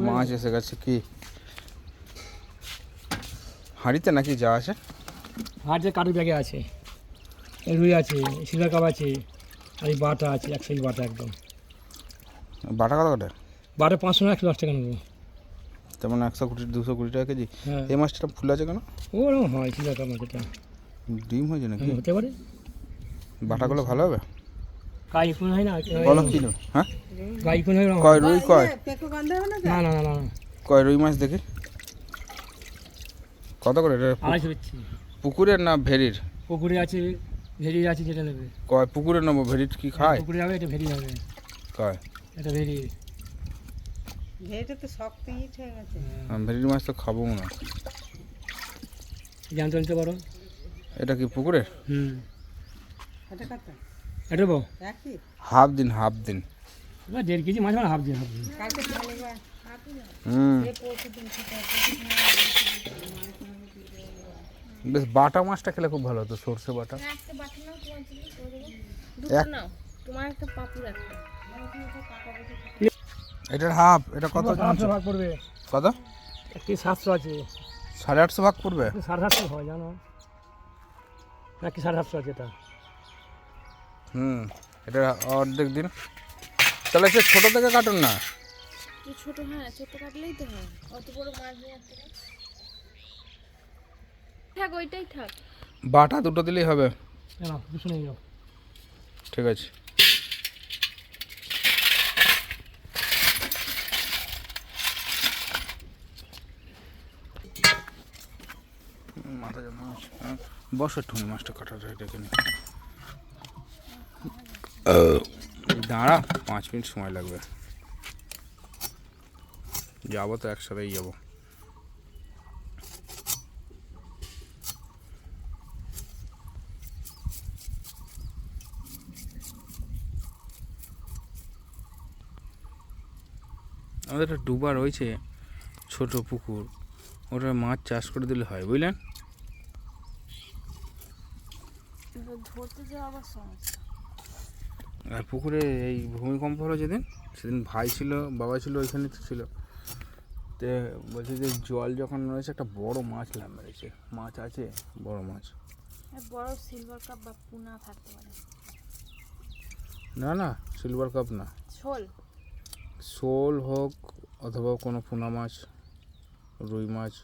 মাছ এসে গেছে কি হাঁড়িতে নাকি যা আছে? হাঁড়িতে কাঠের ব্যাগে আছে, রুই আছে, সিলভার কাপ আছে, আর এই বাটা আছে, এক সাইজ বাটা একদম। বাটা কত করে? বাটা 500 না 110 টাকা নেবো। তেমন 120-220 টাকা কেজি। হ্যাঁ, এই মাছটা ফুল আছে কেন? ওরকম হয় সিলভার কাপ মাছ, এটা ডিম হয়েছে নাকি? হতে পারে। বাটাগুলো ভালো হবে? গাই কোন হয় না, বলো কিলো? হ্যাঁ, গাই কোন হয় না। কয় রুই কয়? না না না না, কয় রুই মাছ দেখি কত করে? এটা 250 দিচ্ছি। পুকুরের না ভেরির? পুকুরে আছে, ভেরি আছে, যেটা নেবে। কয় পুকুরে নেবো? ভেরির কি খায়? পুকুরে যাবে, এটা ভেরি হবে। কয়? এটা ভেরি। ভেরিটা তো শক্ত ইট হয়ে গেছে। ভেরির মাছ তো খাবো না। জানতে নিতে পারো। এটা কি পুকুরের? এটা কত? এটা বউ একই? হাফ দিন 1.5 কেজি মাছ, মানে হাফ দিয়ে হবে। কালকে চলে বা এই পরশু দিন থেকে বেশ। বাটা মাছটা খেলে খুব ভালো হতো, সর্ষে বাটা। একটা বাটি নাও, তোমার জন্য করে দেবো। দুটো নাও, তোমার একটা পাপুর একটা। এটার হাফ, এটা কত? 700 ভাগ পড়বে। কত? একটি 700 আছে, 850 ভাগ পড়বে। 750 হয় জানো, নাকি 750 আছে এটা। এটা অর্ধেক দিন। তাহলে সে ছোট থেকে কাটুন না। তুই ছোট, হ্যাঁ ছোট কাটলেই তো হয়, অত বড় মাছ নিয়ে আসতে হবে। থাক, ওইটাই থাক। বাটা দুটো দিলেই হবে। না, কিছু নেই যাও। ঠিক আছে। মাথা জমা আছে। বসে ঠুনি মাছটা কাটাটা এটাকে নিয়ে দাঁড়া, 5 মিনিট সময় লাগবে। যাবো তো একসাথেই যাবো। আমাদের একটা ডুবা রয়েছে, ছোট পুকুর, ওটা মাছ চাষ করে দিলে হয়, বুঝলেন? ধরতে যাওয়া আবার সমস্যা। আর পুকুরে এই ভূমিকম্প হলো যেদিন, সেদিন ভাই ছিল, বাবা ছিল, ওইখানে তো ছিল। তো বলছে যে জল যখন রয়েছে একটা বড় মাছ লাভ মেরেছে। মাছ আছে, বড় মাছ। বড় সিলভার কাপ বা পুনা থাকতে পারে। না না, সিলভার কাপ না, শোল। শোল হোক অথবা কোনো পোনা মাছ, রুই মাছ।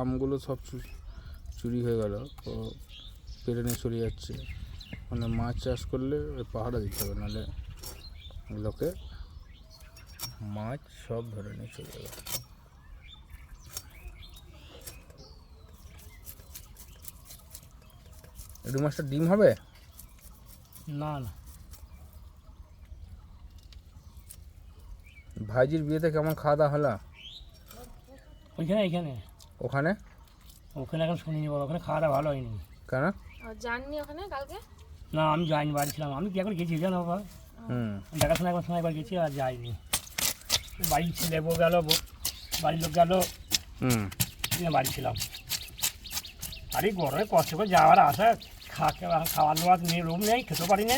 আমগুলো সব চুরি হয়ে গেল, ও পেরে নিয়ে চলে যাচ্ছে। মানে মাছ চাষ করলে ওই পাহাড়া দিতে হবে, নাহলে লোকে মাছ সব ধরে নিয়ে চলে যাবে। রুই মাছটা ডিম হবে? না না, ভাইজির বিয়েতে কেমন খাওয়া দাওয়া হলো? ওইখানে এইখানে ওখানে ওখানে এখন শুনিনি বলো, ওখানে খাওয়া দাওয়া ভালো হয়নি। কেন? জাননি ওখানে কালকে। না, আমি যাইনি, বাড়ি ছিলাম। আমি কি এখন গেছি জানো বাবা, দেখাশোনা এখন সময় একবার গেছি, আর যাইনি। বাড়ির ছেলে বউ গেল, বাড়ির লোক গেল, বাড়ি ছিলাম। আরে গরমে কষ্ট করে যাওয়ার আসা, খাওয়ার দাওয়ার নিয়ে রুম নেই, খেতে পারি না।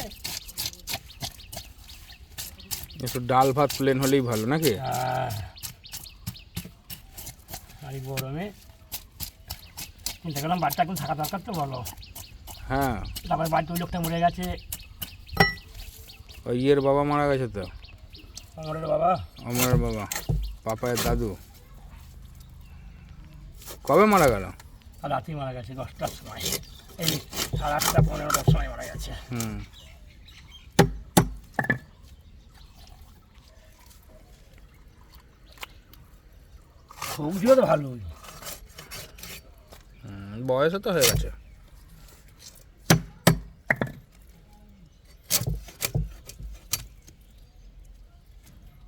একটু ডাল ভাত প্লেন হলেই ভালো নাকি? আর এই গরমে চিন্তা করলাম বাড়িটা এখন থাকা দরকার, তো বলো। হ্যাঁ, তারপরে বাড়িতে ওই লোকটা মরে গেছে। ওই ইয়ের বাবা মারা গেছে তো, অমরের বাবা। অমরের বাবা, পাপায়ের দাদু। কবে মারা গেল? আর রাতেই মারা গেছে, 10টার সময়। এই 8:30 15টার সময় মারা গেছে। সবজিও তো ভালো, বয়সও তো হয়ে গেছে।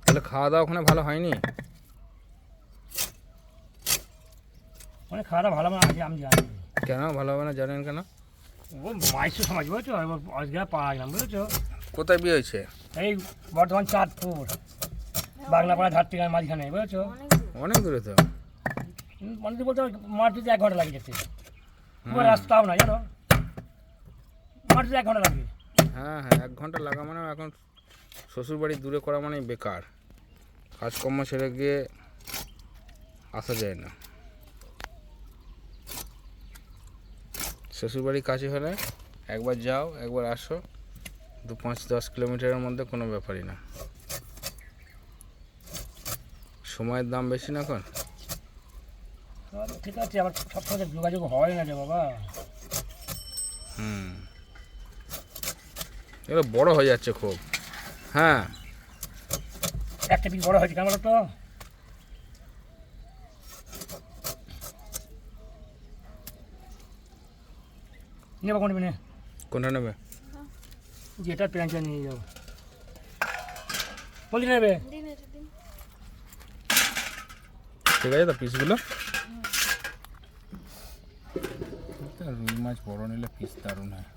তাহলে খাওয়া দাওয়া ওখানে ভালো হয়নি? মানে খাওয়া দাওয়া ভালো আছে, আমি জানি। কেন ভালো হবে না জানেন কেন? ও মাইসু সমাজ বুঝেছো, আজকে পাড়া গেলাম বুঝেছো। কোথায় বিয়ে হয়েছে? এই বর্ধমান চাঁদপুর, বাগনাপাড়া ঝাড়টিগার মাঝখানে, বুঝেছো। অনেক দূরে তো। মানে বলতে মাটিতে 1 ঘন্টা লাগে যেতে, রাস্তাও না জানো, মাটিতে 1 ঘন্টা লাগে। হ্যাঁ হ্যাঁ 1 ঘন্টা লাগা মানে এখন শ্বশুরবাড়ি দূরে করা মানে বেকার, কাজকর্ম ছেড়ে গিয়ে আসা যায় না। শ্বশুরবাড়ি কাছে হলে একবার যাও একবার আসো, 5-10 কিলোমিটারের মধ্যে কোনো ব্যাপারই না। সময়ের দাম বেশি না এখন। ঠিক আছে, আবার সব সময় যোগাযোগ হয় না যে বাবা। এগুলো বড় হয়ে যাচ্ছে খুব। হ্যাঁ একটা পিস বড় হয়েছে কেন বলো তো? নেবো কোনটা নেবে? কোনটা নেবে? যেটা প্যান্টটা নিয়ে যাবো। কোনটা নেবে? দিন এটা দিন। ঠিক আছে তো পিসগুলো। রুই মাছ বড় নিলে পিস দারুণ হয়।